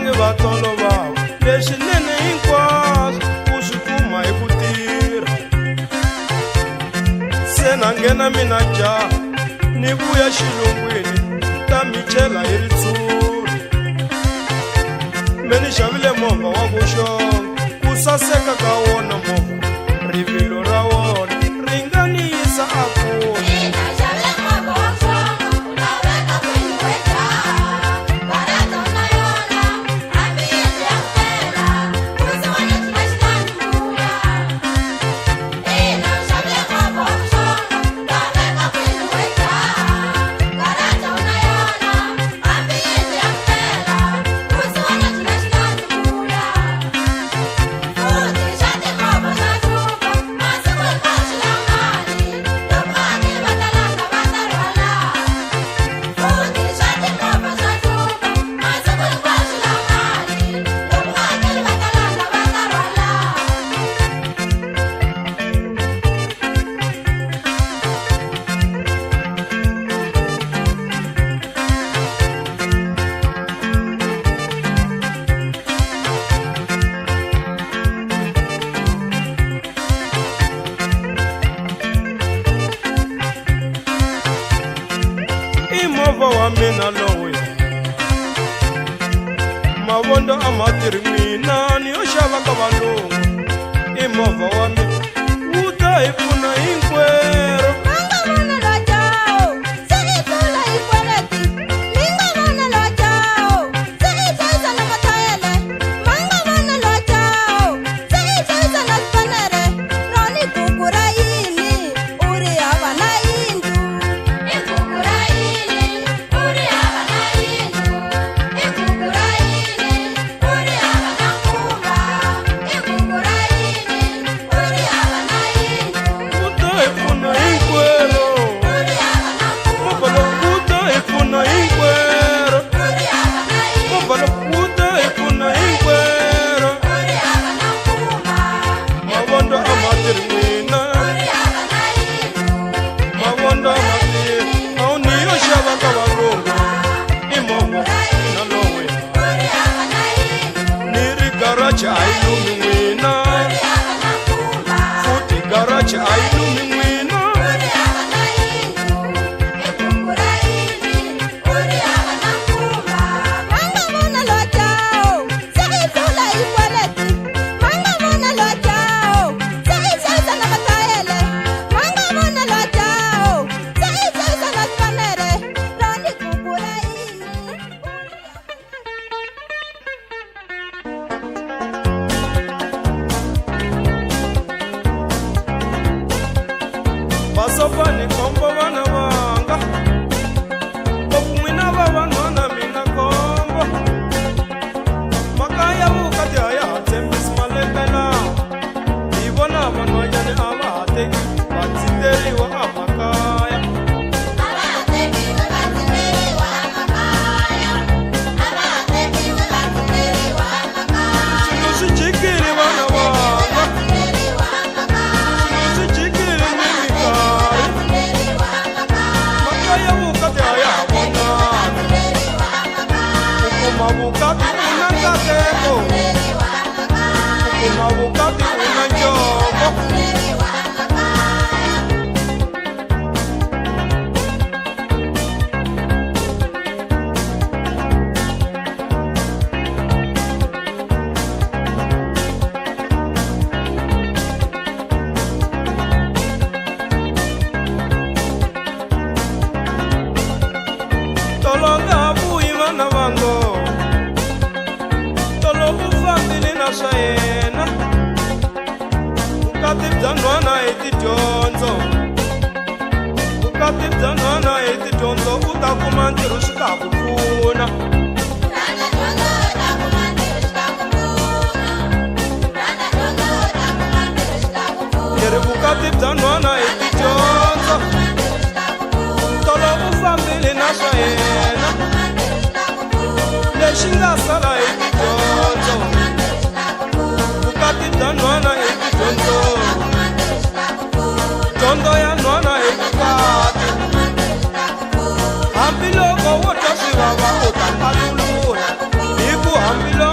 vange va tolovaka leswinene hinkwaswo ku swi kuma hi ku tirha. Se na nghena mina jaha ni vuya xilungwini ta mi chela hi ritshuri. Me ni xavile movha wa ku xonga ku saseka ka wona movha rivilo ra wona ri nga ni yisa a kule. Movha wa mina lowu mavondo a ma tirhi mina ni yo xava ka valungu. I movha wa mina wu ta hi pfuna hinkwerhu. Garage I lumi n'wina, futhi garage I lumi n'wina. Basopani kombo vana vanga n'wina vavanuna mina kombo makaya vukati a ya ha tshembisi malembe lawa. Hi vona vanhwanyani a va ha teki va tshiteriwa a makaya. Swilo swi jikile vana vanga, swilo swi jikile ni minkarhi. Makaya vukati a ya ha vonani, ku kuma vukati u na nkateko, ku kuma vukati u na njongo. Tolo nga vuyi vana vango, tolo u fambile na swa yena. Vukati bya nhwana hi tidyondzo, vukati bya nhwana hi tidyondzo. U ta kuma ntirho swi ta ku pfuna. Leri vukati bya nhwana hi tidyondzo, tolo u fambile na swa yena. Lexi nga sala hi tidyondzo, vukati bya nhwana hi tidyondzo. Dyondzo ya nhwana hi vukati, hambiloko wo twa swi vava u ta talulula. Hi ku hambiloko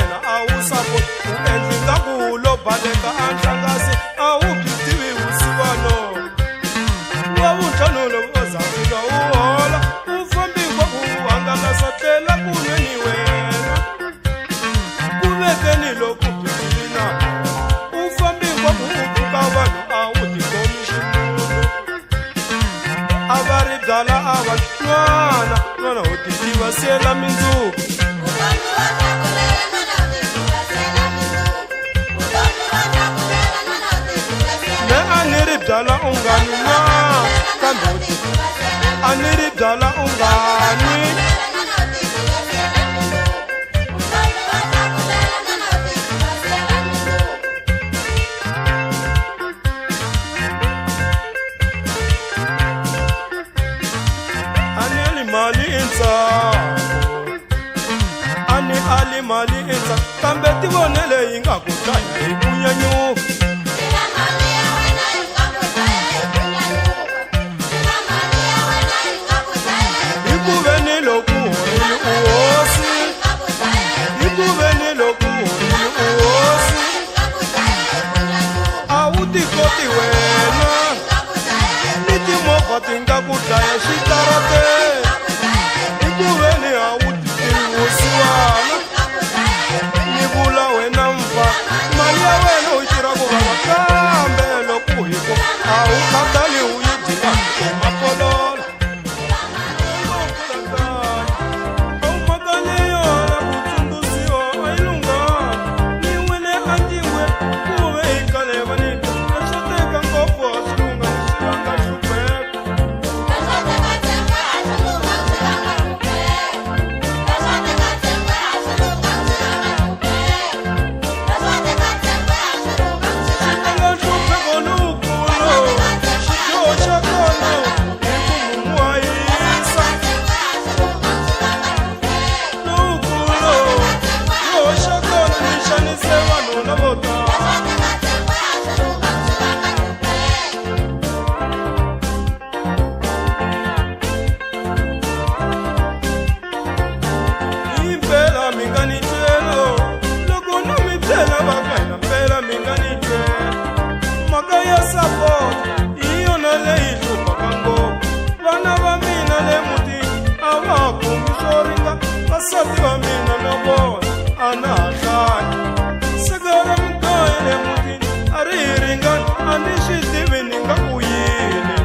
wena a wu support u endli nga ku lo baleka a nhlangasi a wu bitivi vusiwana wa vutlhanu loko za fika u hola u fambi wa ku hangalasa tlela kunweni wena ku vekeni loko bitilina u fambi wa ku ka vanhu a wu tikomi ximunhu a va ri byala a va n'wana u titiva siyela mindzuku ne a ni ri byala u nga ni na kambe a ni ri byala u nga ni mali intsako ani ali mali intsako kambe ti vonele yi nga ku dlaya hi ku nyanyuka hi ku veni loku horile u hosi hi ku veni loku horile u hosi a wu ti koti wena ni timovha ti nga ku dlaya xitarate ni vula wena mfa mali ya wena u xira ku vava kambe loko hiko a wu khatali u yi dyila emapolola a wu makanyeyona ku tsundzusiwa a yi lunghanga ni wele a ntiwe ku ve hi kaleva ni a swo teka ngopfu a swi lunga ni xilanga xubeko vasati va mina na vona a na ha hlaya sekara mugayo le mutini a ri hi ringani a ni swi tivi ni nga ku yini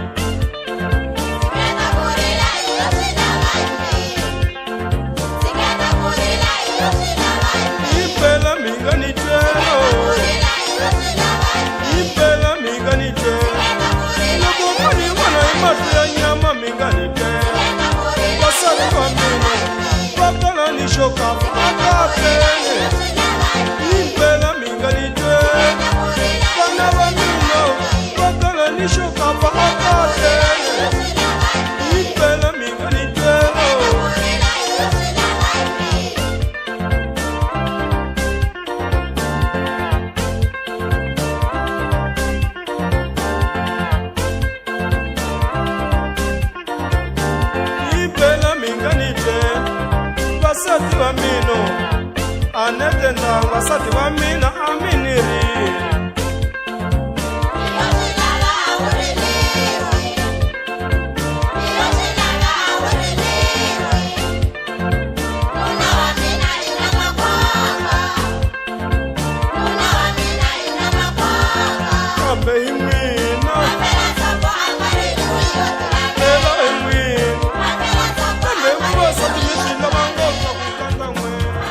himpela mi nga ni twelo himpela mi nga ni twelo loko ma ni vona hi mahlo ya nyama mi nga ni twelo vasati va mina vakala ni xokafa a katlele himpela mi nga ni twelo vana va mina vakala ni xokafa a katlele himpela mi nga ni twelo vasati va mina a ne tendanga vasati va mina a mi ni rile kambe hi mina ela hi n'wina kambe vavasati mi swi lava ngopfu ku tlanga n'wena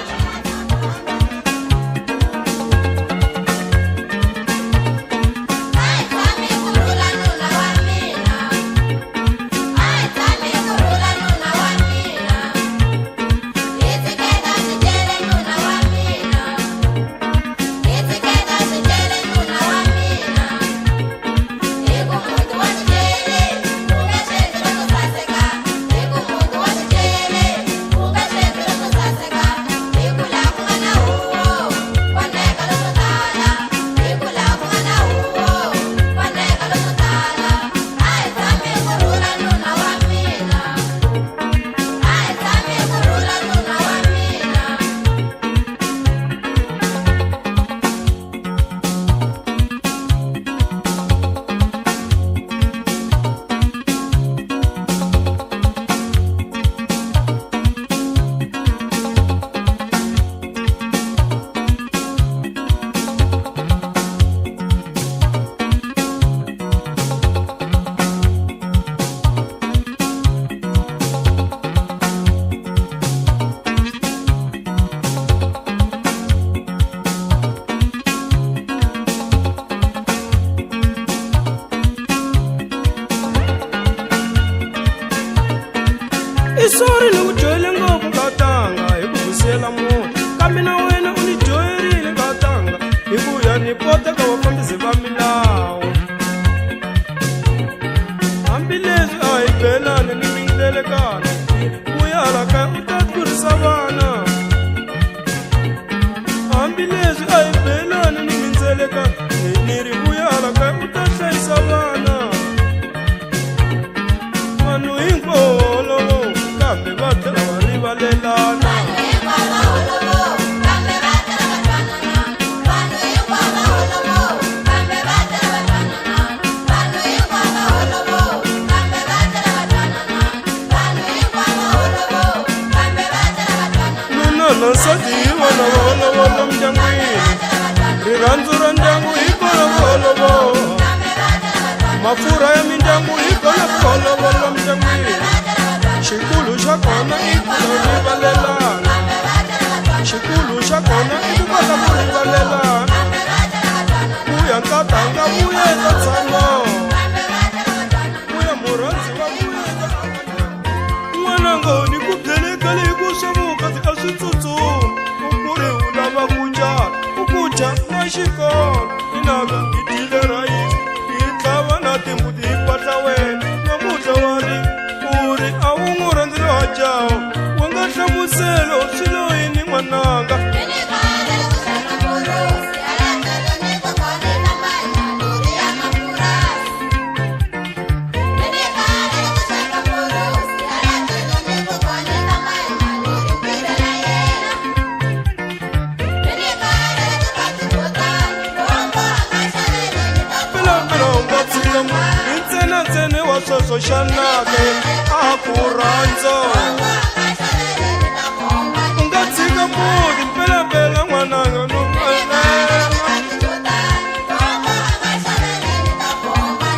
kuya ni kota ka vafambisi va milawu hambileswi a hi belani ni mindelekano kuya la kaya u ta kurisa vana hambileswi a hi belani ni mindzelekano ni ri kuya la kaya u ta hlayisa vana vanhu hinkwaholovo kambe va tlhela va rivalelana nsati hi vona volovolo mdyangwini rirhandzu ra ndyangu hi kona volovolo mafurha ya mindyangu hi kona volovolo mdyangwini xikulu xa kona i ku rivalelana xikulu xa kona i ku kota ku rivalelana vuya ntatanga vuya eka tshamo vuya murhandzi wa vuya eka n'wanangoni ku byenekale hi ku swavukati a swi tsutsuma u kuri u lava ku dya na xikolo inaka hi dyile rhayisi hi tlhava na timbuti hi patla wena namuntlha wa ri u ri a wu n'wi rhandzile wa jawo wa nga hlamuselo swilo yini n'wananga ntsene wa sweswo xanake a ku rhandzo u nga tshika muti mpelampela n'wananga no malela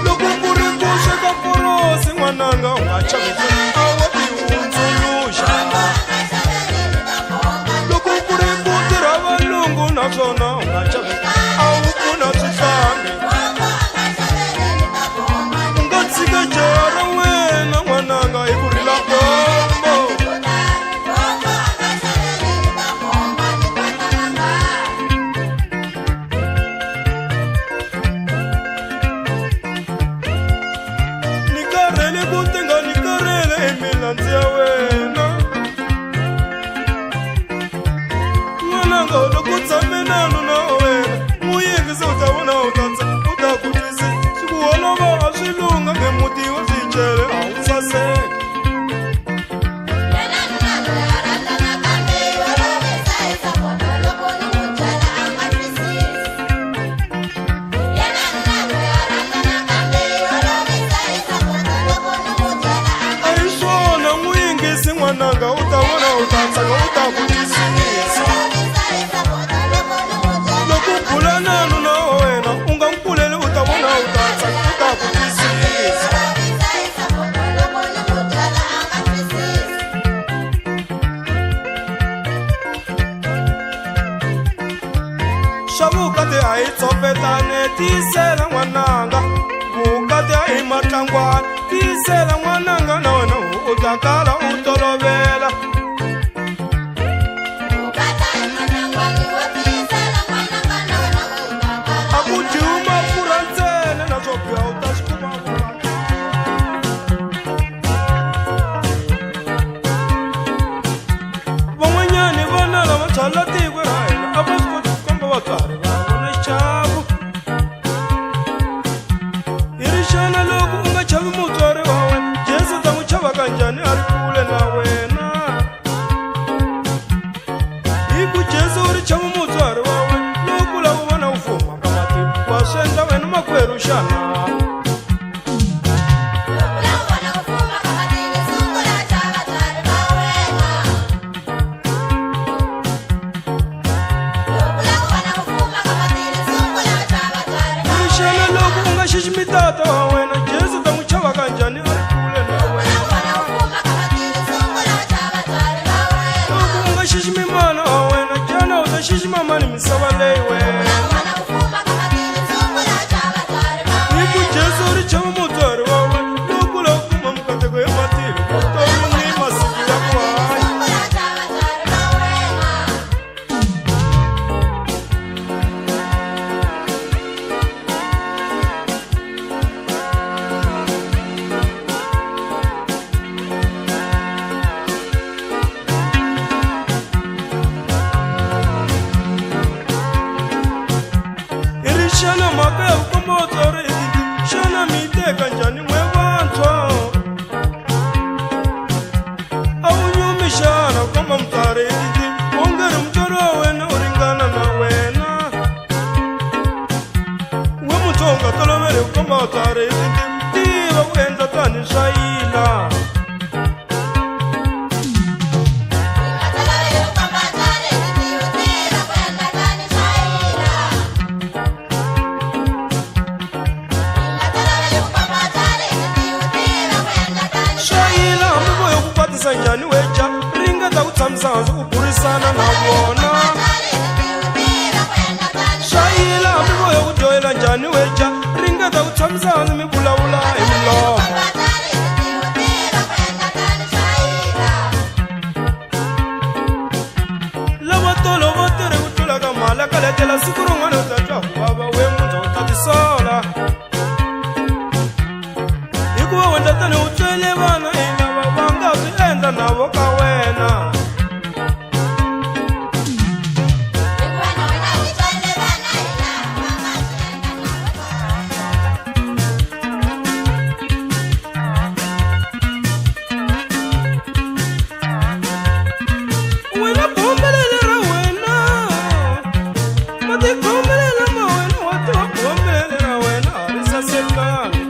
loko ku ri ku sweka porosi n'wananga u nga chavisa a wo ti hundzuluxa loko ku ri ku tirha valungu naswona u nga chavisa a wu pfuna swihlangi jara wena n'wananga hi ku rila bombo ni karhele ku tenga ni karhele hi milandzu ya wena n'wananga loko tshame nanu na wena n'wu yingise u ta vona u ta ku twisi swi ku holova a swi lunga ngemuti wa swicele a wu saseka a hi swona n'wu yingisi n'wananga u ta vona u ta tsaka u ta ku twisisa loko u bula nanu na wena u nga n'wi pfuleli u ta vona u ta tsaka u ta ku twisisa swa vukati a hi tsopetane tiyisela n'wananga vukati a hi matlangwana tiyisela n'wananga na wena u ta kala u tolovela a ku dyiwi mafurha ntsena na swo biha u ta swi kuma van'wanyani vana lava byala tiko ra hina a va swi koti ku komba vatswari va vona xichavu hi ri xana loko u nga chavi mutswari wa wena jesu ta n'wi chava kanjhani a ri kule na wena hi ku jesu u ri chava mutswari wa wena loko lava vona u fuma ka matiko wa swi endla wena makwerhu xana xiximi tata wa wena jesu ta n'wi chava kanjhani a ri kule na wena loko u nga xiximi mana wa wena jana u ta xixima mani misava leyi wena hi ku jesu u ri chava mutswari wa wena loko la u kuma mukateko hi matiko vutomi ni masiku ya ku hanya motori shana mi teka njani mwe vantwa Aunyumi shana kama mtare Ongeri mtoro wena uringana na wena We mutonga tolomere kama utare Diva wenda tani shaila Sanjani wecha ringa da utsamsanzu upurisana na wona Shaila mbo yo ujoyela njani wecha ringa da utsamsanzu mibulaula imlomo Lawa tolo votere utula kamala kaletela sikuru ngwana utatwa baba we muto utatisola Ikuwa wenda tani utwele bana enda na woka wena Wena bombelelera wena Mati kombelela ma wena Watu wa bombelelera wena Arisa sekani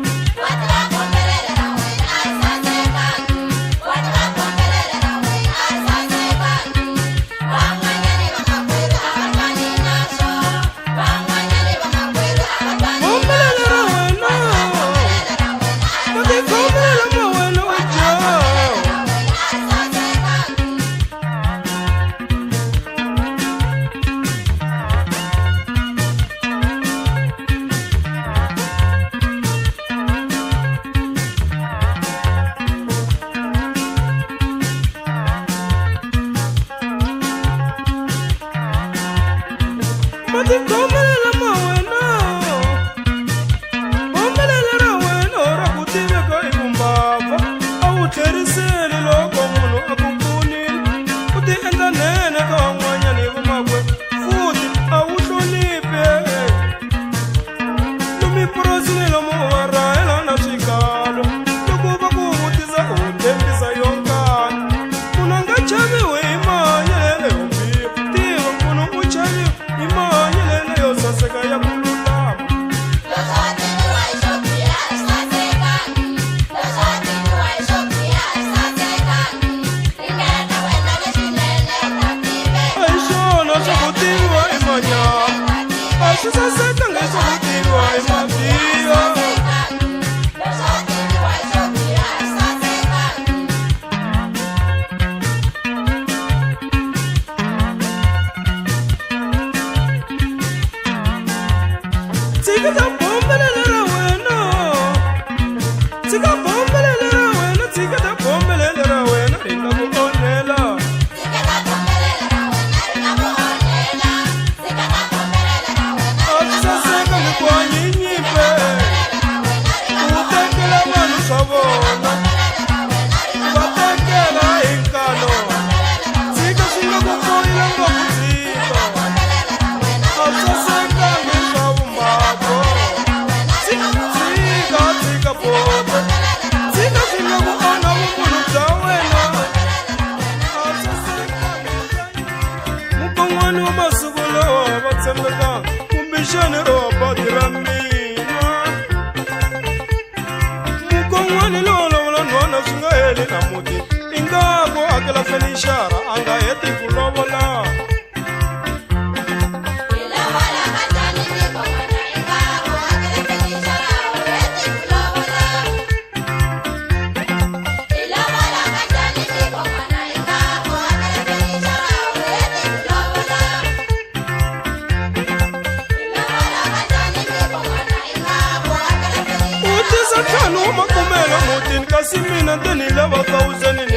Simina deni lava thousand in the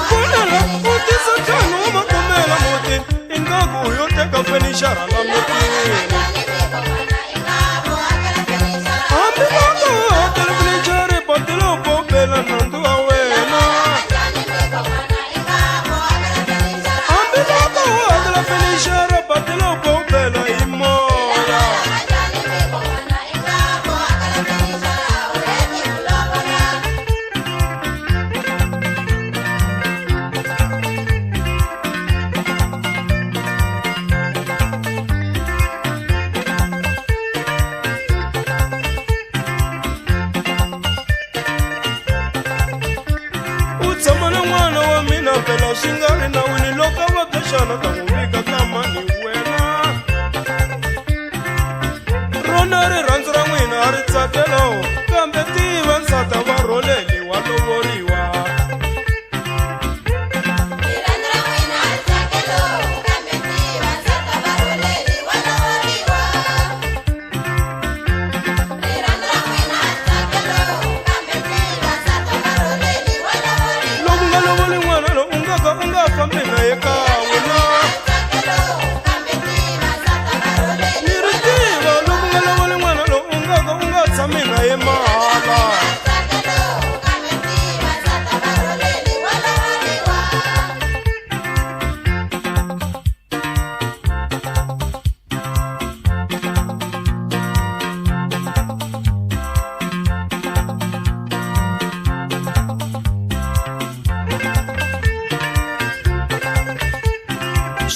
Kunala, what is a tano macumela motin? In Gabu, you take a finisher and I'm looking. tsakelo kambe tiva nsata va roleli wa lovoriwa loku nga lovoli n'wana lo u nga fambi na ye kan'we na ni ri tiva loku nga lovoli n'wana lo u nga tshami na ye mahala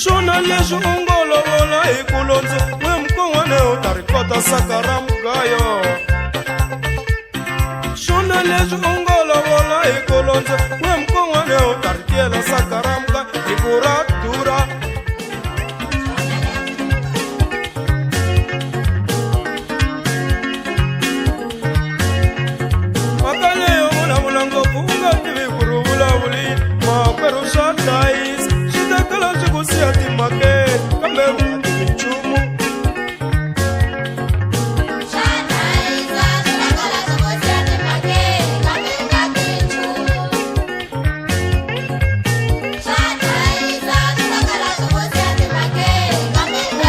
xona leswi u ngo lovola hi ku londza n'we mukongwana u ta ri kota saka ra mugayo xona leswi u ngo lovola hi ku londza n'we mukongwana u ta ri tiyela saka ra mugayo hi ku ra durha mhaka leyo vulavula ngopfu u nga tivi ku ri vulavulini makwerhu swa dlayisa swi ta kala swi ku siya timhakeni kambe u nga tivi nchumu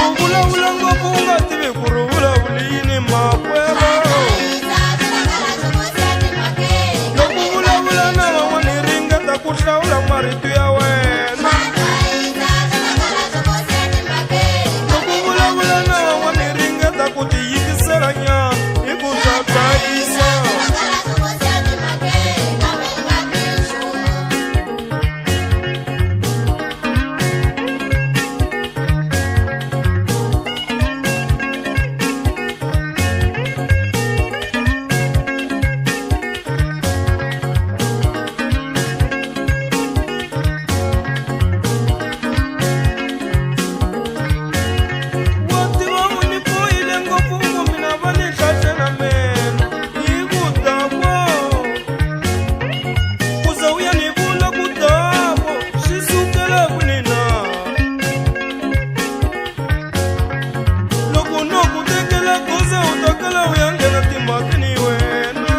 u vulavula ngopfu u nga tivi ku ri vulavulini makwerhu loko vulavula na van'wani ringeta ku hlawula marito ya wena loko vulavula na van'wani ringeta ku tiyingisela nyana hi ku swa dlayisa wativa u ni bohile ngopfu ku mina va ni hlahle na mena hi ku davo ku za u ya ni vula ku davo swi sukela kunina loko no ku tekela goza u ta kala u ya nghena timhakini wena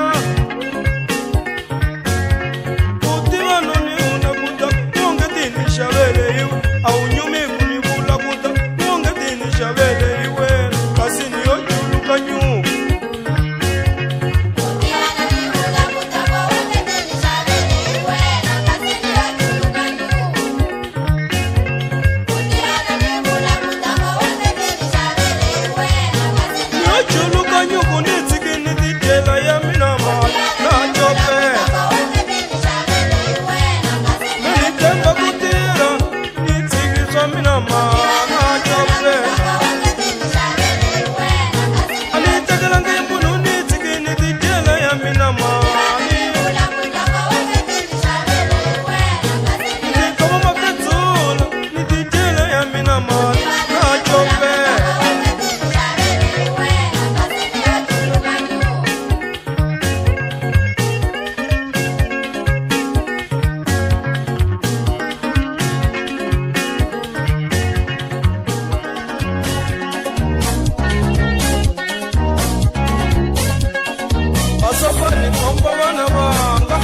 u tiva no ni una ku ta onge ti ni xavele iwe a wu nyumi ku ni vula ku ta onge ti ni xavele hi wena kasi ni yo juluka nyuku yo juluka nyuku ni tshiki ni tindlela ya mina mali na cope ni temba ku tirha ni tshiki swa mina mali na cope a ni tekelanga hi munhu ni tshiki ni tindlela ya mina mali ni kova mapenzula ni tindlela ya mina mali na cope asafari komba vana vanga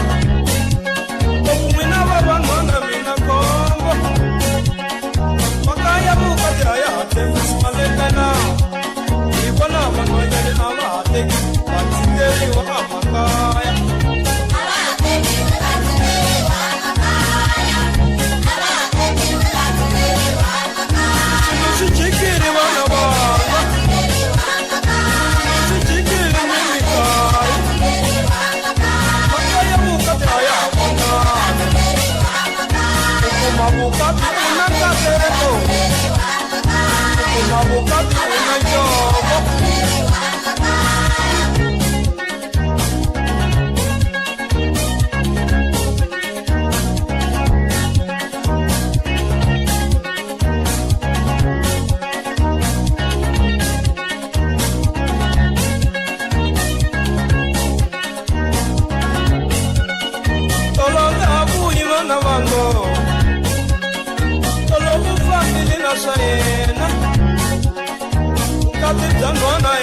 n'wina va van'wana mina kombo makaya vukati a ya ha tengisi malekana hikwalaho van'wanyani a va ha teki vatsinderiwa a makaya swilo swi jikile vana vanga swi jikile ni minkarhi makaya vukati a ya ha vonani u kuma vukati u na nkateko u kuma vukati u na njovo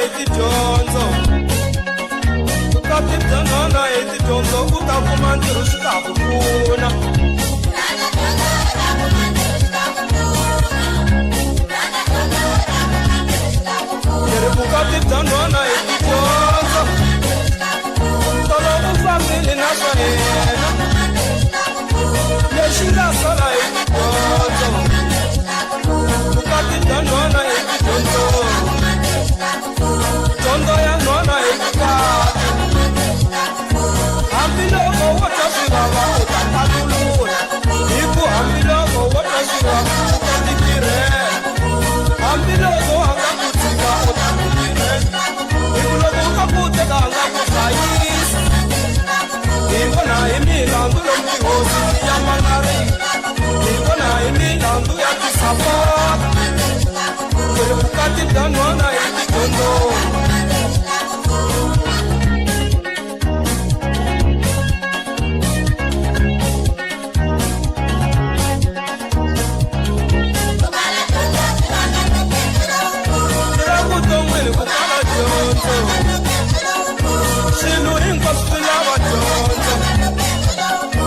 hi tidyondzo vukati bya nhwana hi tidyondzo u ta kuma ntirho swi ta ku pfuna leri vukati bya nhwana hi tidyondzo tolo u fambile na swa yena lexi nga sola hi tidyondzo vukati bya nhwana hi tidyondzo dyondzo ya nhwana hi vukati hambiloko wo twa swivava u ta patulula hi ku hambiloko wo twa swivava u ta ti tirhela hambiloko a nga ku tshika u ta ku tirhela hi ku loko u nga ku teka a nga ku hlayisa hi vona hi milandzu lomu tihosi ya mangarika hi vona hi milandzu ya tisapota ku ri vukati bya nhwana hi tidyondzo swilo hinkwaswo swi lava dyondzo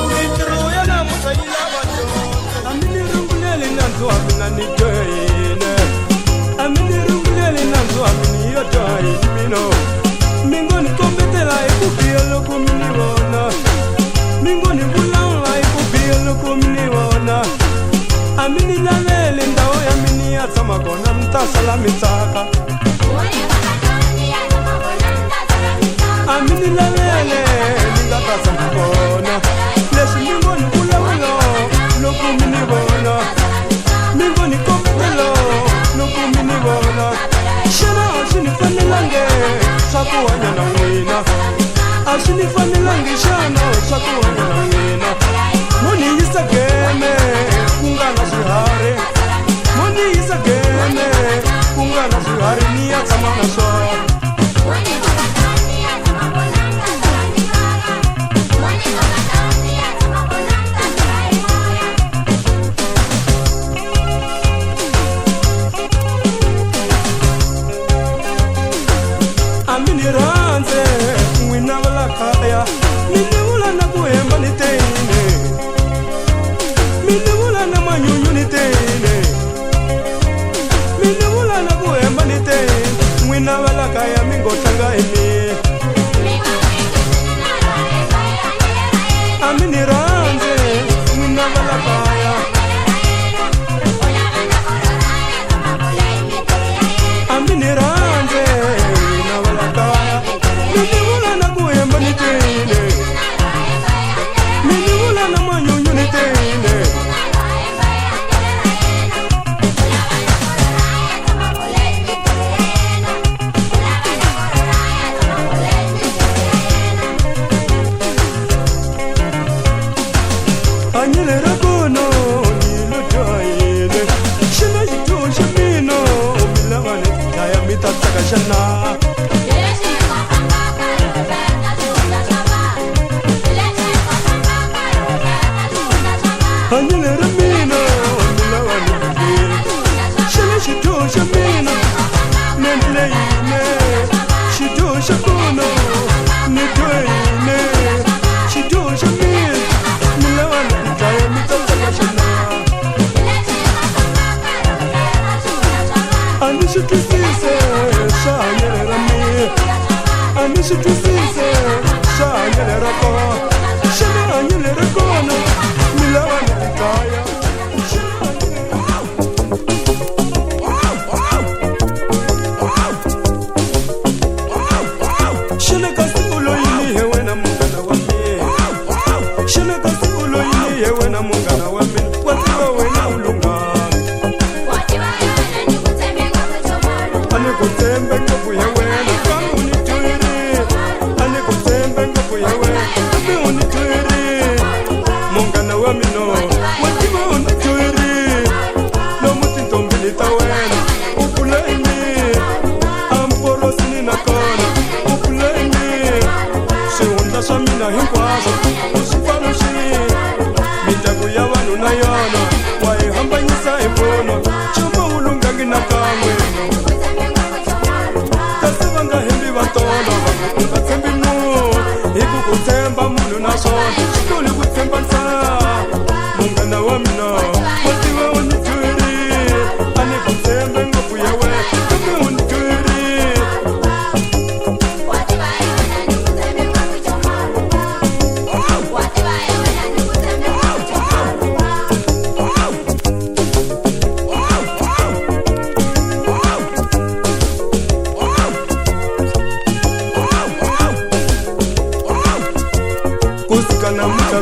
mintirho ya namuntlha yi lava dyondzo a mi ni runguleli nandzu wa mina ni dyohile a mi ni runguleli nandzu wa mina yo dyohile mino mi ngo ni kombetela hi ku biha loko mi ni vona mi ngo ni vulavula hi ku biha loko mi ni vona a mi ni laveli ndhawu ya mini ya tshama kona mi ta sala mi tsaka a mi ni lavele ni nga ta tshama kona leswi mi ngo ni vulavula loko mi ni vona mi ngo ni kombetela loko mi ni vona xana a swi ni fanelange swa ku hanya na n'wina a swi ni fanelange xana swa ku hanya na n'wina mo ni yisa geme ku nga na swiharhi mo ni yisa geme ku nga na swiharhi ni ya tshama na swona randze n'wina va la kaya mi ni vula na ku hemba ni teyine mi ni vula na manyunyu ni teyine mi ni vula na ku hemba ni teyine n'wina va la kaya mi ngo tlanga hi mina a mi ni randze n'wina va la kaya a mi ni randze n'wina va la kaya mini vula na ku hemba ni teyine mini vula na manyunyu ni teyine anyelera kono ni lo dyohile xina xituwo xa mina mi lava ni dlaya mi ta tsaka xana anyelera mina mi lava ni dlaya xana xituwo xa mina ni ndleyine xituwo xa kona ni dyohile xituwo xa mina mi lava ni dlaya mi ta tsaka xana a ni swi twisise swa hanyele ra mina a ni swi twisise swa hanyele ra kona xana hanyele ra kona mi lava ni dlaya xana kasi u loyini he wena munghana wa mina xana kasi u loyini he wena munghana wa mina wa tiva wena u lunghama a ni ku tshembe ngopfu he wena kambe u ni twirile a ni ku tshembe ngopfu he wena kambe u ni twirile munghana wa mina wa tiva u ni twirile lomu tintombini ta wena u kula hi mina a mporosini na kona u kula hi mina swihundla swa mina hinkwaswo u swi paluxile mindyangu ya vanhu na yona wa hi hambanyisa hi vono chuma wu lungangi na kan'we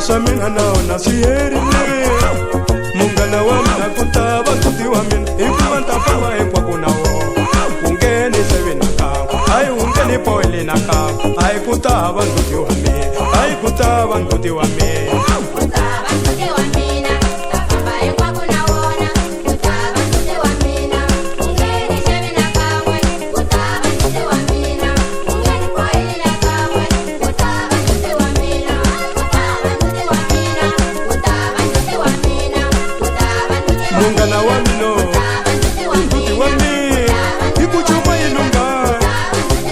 swona swa mina naona swi herile munghana wa mina ku ta va ntuti wa mina hikuva ta famba hinkwako na wona u ngheni seve na kan'we hayi u ngheni poyile na kan'we hayi ku ta va ntuti wa mina hayi ku ta va ntuti wa mina munghana wa mina ntuti wa mina hi ku chuma yi lunga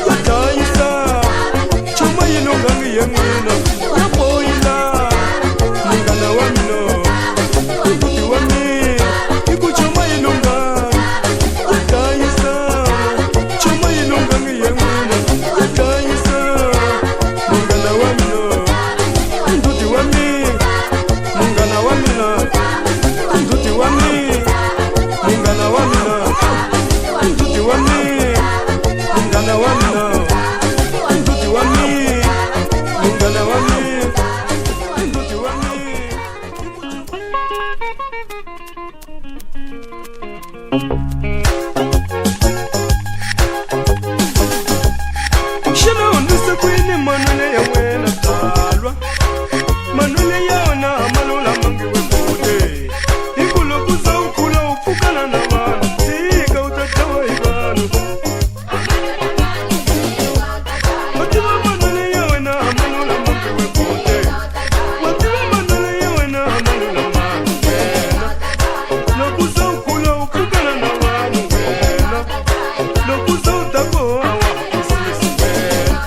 ya dlayisa chuma yi lunga ngi ye n'wina ya boyila munghana wa mina ntuti wa mina hi ku chuma yi lunga ya dlayisa chuma yi lunga ngi ye n'wina ya dlayisa munghana wa mina ntuti wa mina munghana wa mina ntuti wa mina munghana wa mina ntuti wa mina munghana wa mina ntuti wa mina munghana wa mina ntuti wa mina xana hundisa kwini manwele ya wena talwa manwele ya wena malulamangiwe kule hikulokuza ukula upfukana na vanhu tika u ta dlawa hi vanhu wativa manwele ya wena malulamangiwe kule wativa manwele ya wena malulamangi wena lokuza ukula upfukana na vanhu wena lokuza u ta boha waisisi wena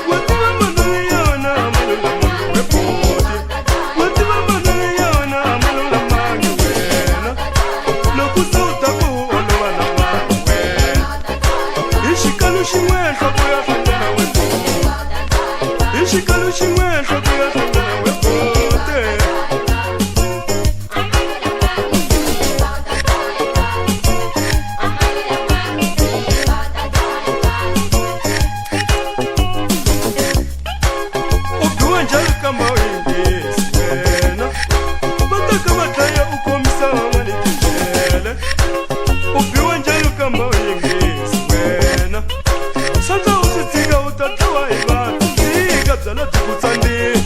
wativa manwele ya wena malulamangiwe kule wativa manwele ya wena malulamangi wena lokuza u ta boha na vanhu wena hi xikalu xin'we nhloko ya hlangana wekote hi xikalu xin'we nhloko ya hlangana wekote u biwa njhani kamba u yinghezi wena va teka va dlaya u komisa van'wana tindlele u biwa njhani kamba u yinghezi wena sandza u swi tshika u ta dlawa hi vanhu tshika byala byi ku tsandzeni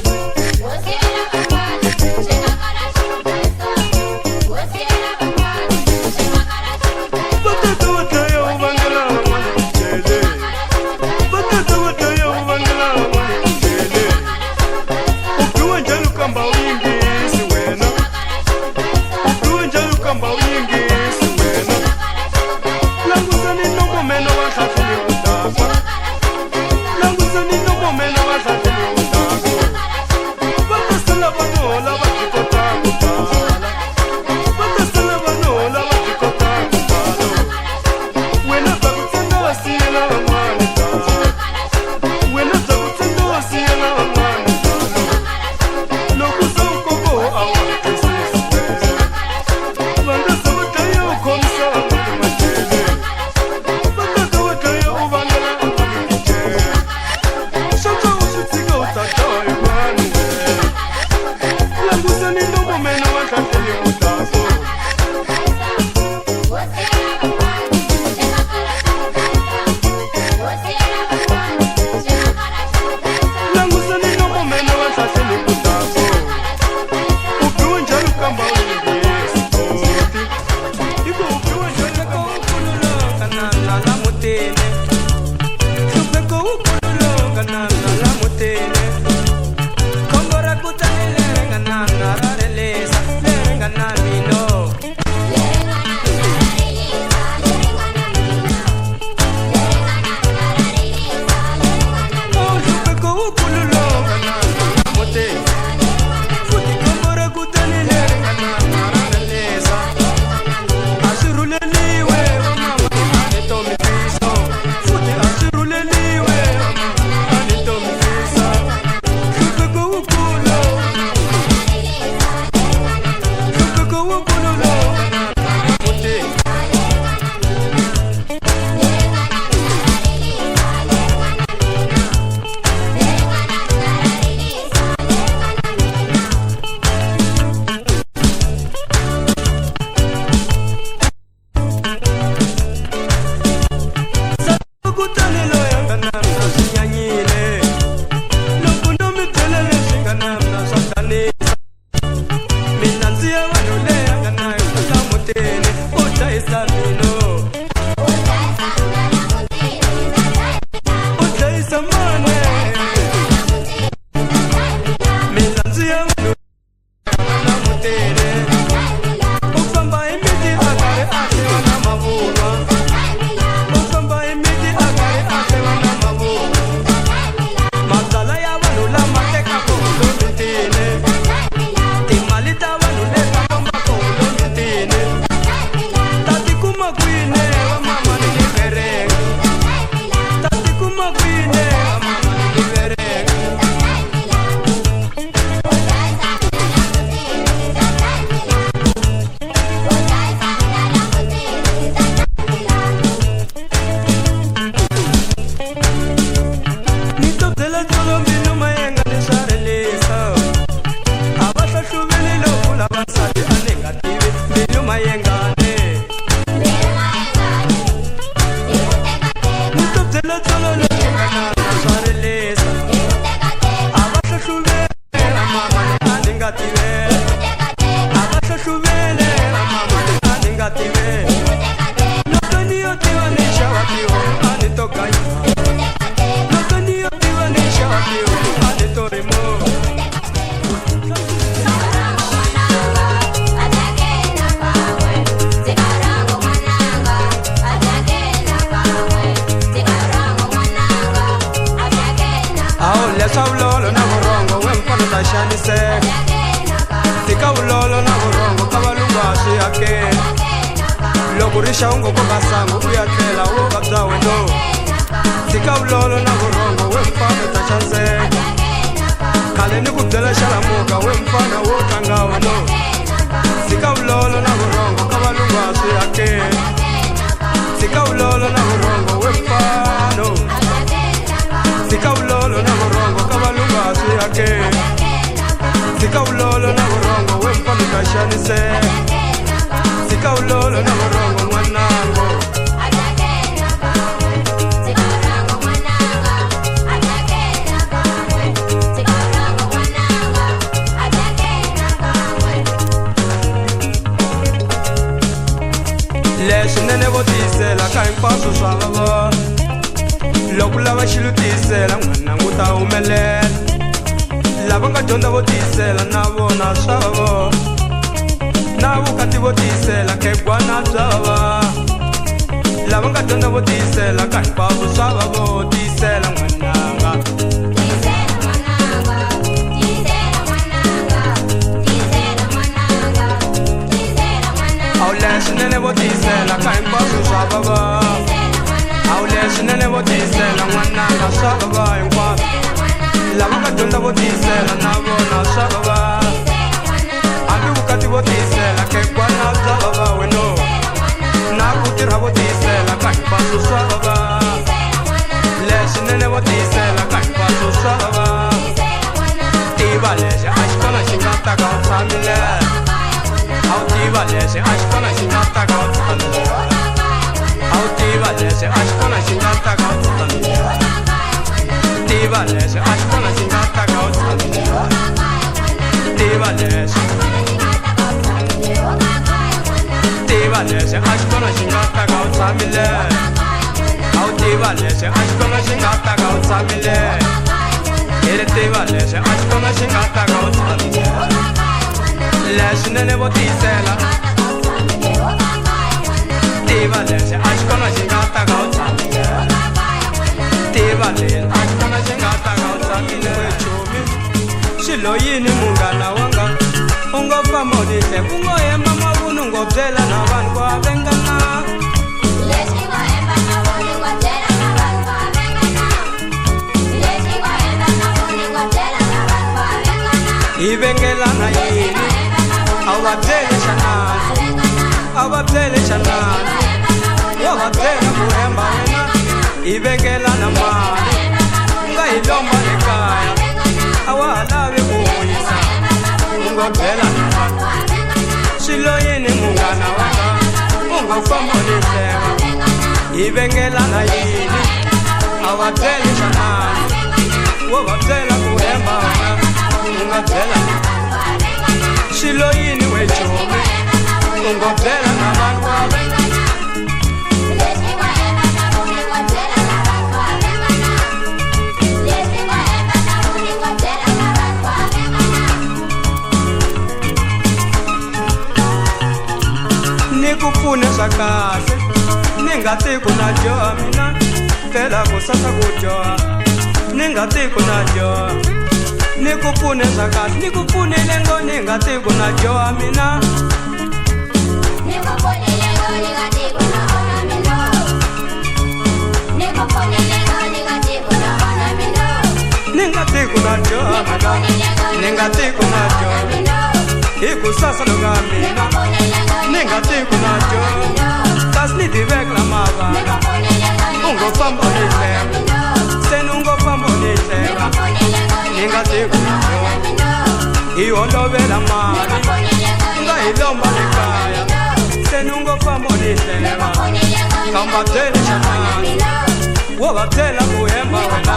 xaniseka tika vulolo na vurhongo ka valungu a swi hakela loko rixa u ngo koka sangu u ya tlela wo ka bya weno tika vulolo na vurhongo we mfana ta xaniseka khale ni ku byela xalamuka we mfana wo tlanga weno tika vulolo na vurhongo ka valungu a swi hakela tika vulolo na vurhongo we mfano tika vulolo na vurhongo ka valungu a swi hakela tika vulolo na vurhongo we mfana ta xaniseka tika vulolo na vurhongo n'wanango leswinene vo tiyisela ka hinkwaswo swa vava loko lava xilo tiyisela n'wanangu ta humelela lava nga dyondza vo tiyisela na vona swa vava na vukati vo tiyisela khegwana bya vava lava nga dyondza vo tiyisela ka hinkwaswo swa vava vo tiyisela n'wananga leswinene vo tiyisela ka hinkwaswo swa vava a wu leswinene vo tiyisela n'wananga swa vava hinkwaswo lava nga dyondza vo tiyisela na vona swa vava hambi vukati vo tiyisela khegwana bya vava weno na ku tirha vo tiyisela ka hinkwaswo swa vava leswinene vo tiyisela ka hinkwaswo swa vava tiva lexi a xi kona xi nga ta ka u tshamile a wu tiva leswi a xi kona xi nga ta ka u tshamile a wu tiva leswi a xi kona xi nga ta ka u tshamile tiva leswi a xi kona xi nga ta ka u tshamile tiva leswi tiva leswi a xi kona xi nga ta ka u tshamile a wu tiva leswi a xi kona xi nga ta ka u tshamile hi ri tiva leswi a xi kona xi nga ta ka u tshamile leswinene vo tiyisela tiva leswi a xi kona xi nga ta ka u tshamile tiva leswi a xi kona xi nga ta ka u tshamile chomi xilo yini munghana wanga u ngo famba u nihle ku ngo hemba mavunu ngo byela na vanhu ku avengana hi vengelana yini a va byele xanani a va byele xanani wo va byela ku hemba wena hi vengelana mali nga hi lomba le kaya a wa ha lavi ku vuyisa u ngo byela na vanhu swilo yini munghana wanga u ngo famba ni hleva hi vengelana yini a va byele xanani wo va byela ku hemba wena u nga byela xilo yini we chomi u ngo byela na vanhu ni ku pfune swa kahle ni nga tiku na joha mina tela ku sasa ku joha ni nga tiku na joha ni ku pfune swa kahle ni ku pfunile ngo ni nga tiku na joha mina ni ku pfunile ngo ni nga tiku na ona mina ni ku pfunile ngo ni nga tiku na ona mina ni nga tiku na joha mina ni nga tiku na joha hi ku sasa lo nga mina ni nga tiku na joha kasi ni tivekla mavana u ngo famba ni hleva se ni u ngo famba ni hleva ni nga tiku na joha hi holovela mali nga hi lomba le kaya se ni u ngo famba ni hleva kamba byele xanani wo va byela ku hemba wena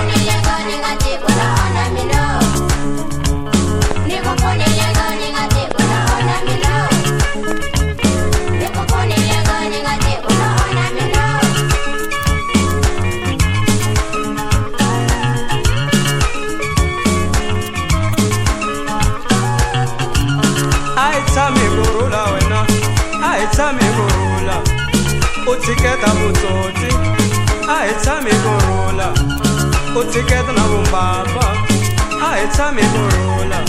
tshame kurhula u tshiketa vutsotsi a hi tshame kurhula u tshiketa na vumbabva a hi tshame kurhula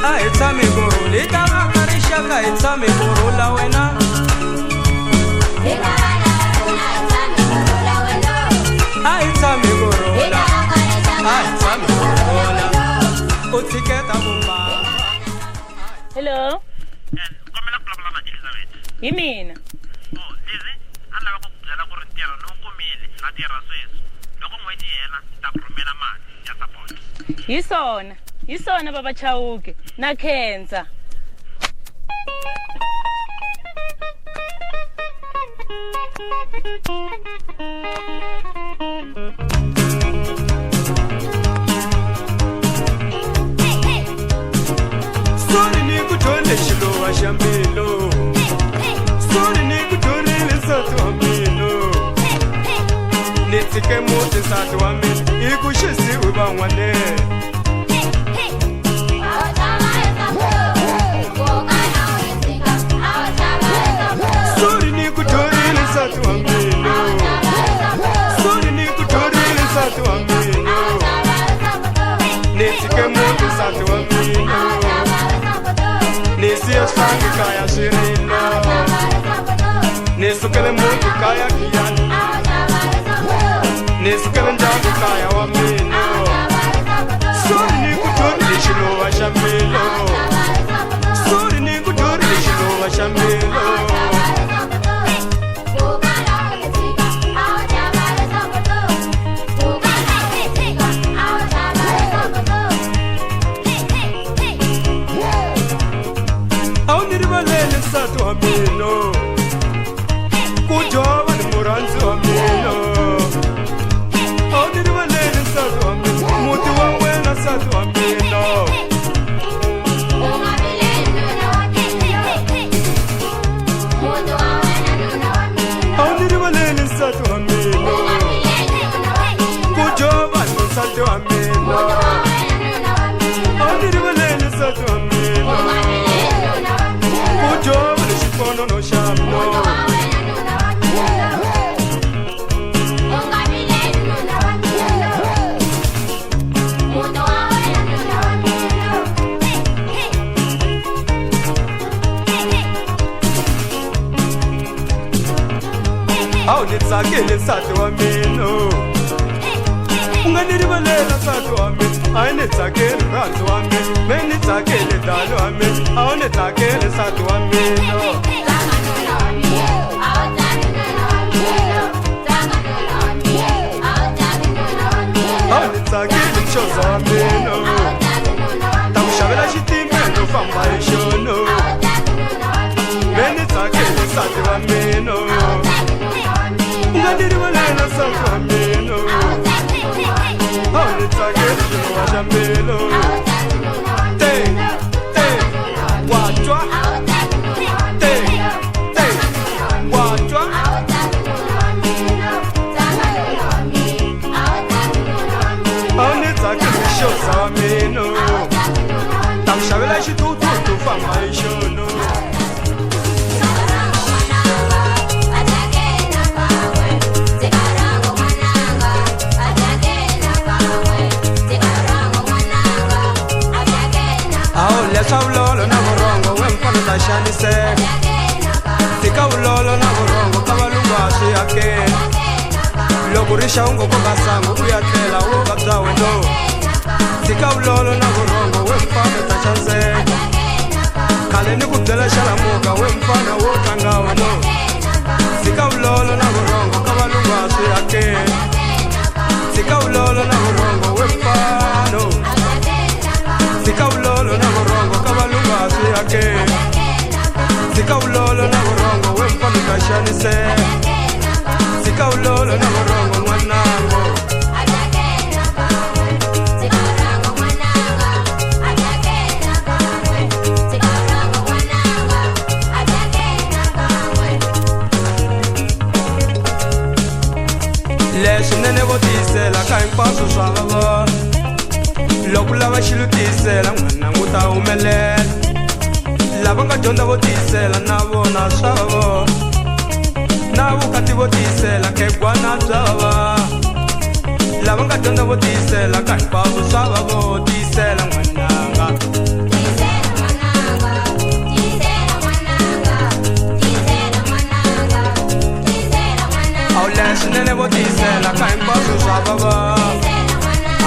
Aitami guru lita makarisha kaitami guru la wena. Aitami guru la. Aitami guru la. Utiketa bumba. Hello. Komela kulabula na Elizabeth. Yimina. Oh, Lizzy, andava ku byela ku ri ntirho lowu kumile na tirha sweswi. Loko n'hweti yi hela ta ku rhumela mali ya support. Hi swona baba Chauke na khensa. Soni ni kutole shilowa shambilo. Soni ni kutole lisatu amilo. Nitike muti satu amilo. Ikushisi ubanwane. Soni ni kutole lisatu amilo. Soni ni kutole lisatu amilo. Nitike muti satu amilo. Nisi aslangi kaya shirino. Nisukele mungu kaya kiyani. Nisukele njabu kaya wamino. Sori ni kuturi lishilo wa shamilo. Sori ni kuturi lishilo wa shamilo. Satu amino, kujoba ni muranzi amino. Audiri waleni satu amino, muti wawena satu amino. Audiri waleni satu amino, kujoba ni satu amino. Audiri waleni satu amino. Kujoba ni shifono no shamno. Au nitsakele satu amino. Unganiribalela satu amino. Ai nitsakele ranzo amino. Me nitsakele dalo amino. Au nitsakele satu amino. Au nitsakele mshozo amino. Tamushavela shitimeno famba ishono. Me nitsakele satu amino. Unganiribalela satu amino. Au nitsakele shino wa shambilo. Wachwa. Wachwa. Au nitsakele shoza amino. Tamushavela shitutu famba ishono. Ulolo na murongo wemfana tashanise. Tika ulolo na murongo kabalungu ashiyake. Lokurisha ungo kokasango kuyatela woga bzawe no. Tika ulolo na murongo wemfana tashanise. Kale ni kudela shalamuka wemfana wotangawe no. Tika ulolo na murongo kabalungu ashiyake. Tika ulolo na murongo wemfano. Tika ulolo na murongo kabalungu ashiyake. Tika ulolo na murongo wemfana tashanise. Tika ulolo na murongo mwanango. Leshinene botisela kaimpaso swababa. Lokulava xilutisela n'wana nguta humelela. Lava nga dyondza vo tiyisela na vona swa vona. Na vukati vo tiyisela khegwana bya vava. Lava nga dyondza vo tiyisela ka hinkwavo swa va vo tiyisela n'wananga. a wu leswinene vo tiyisela ka hinkwaswo swa vava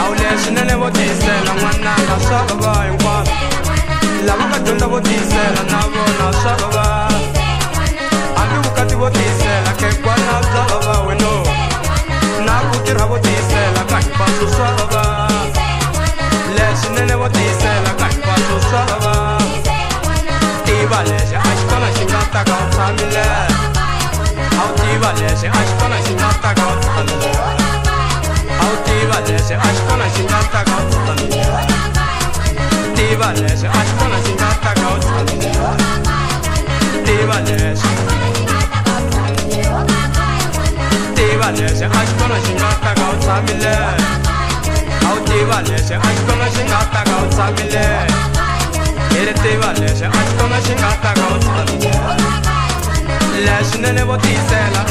a wu leswinene vo tiyisela n'wananga swa vava hinkwaswo lava nga dyondza vo tiyisela na vona swa vava hambi vukati vo tiyisela kekwana bya vava weno na ku tirha vo tiyisela ka hinkwaswo swa vava leswinene vo tiyisela ka hinkwaswo swa vava tiva lexi a xi kona xi nga ta ka u tshamile a wu tiva lexi a xi kona xi nga ta ka u tshamile a wu tiva lexi a xi kona xi nga ta ka u tshamile tiva lexi a xi kona xi nga ta ka u tshamile tiva lexi tiva lexi a xi kona xi nga ta ka u tshamile a wu tiva lexi a xi kona xi nga ta ka u tshamile tiva lexi a xi kona xi nga ta ka u tshamile leswinene vo tiyisela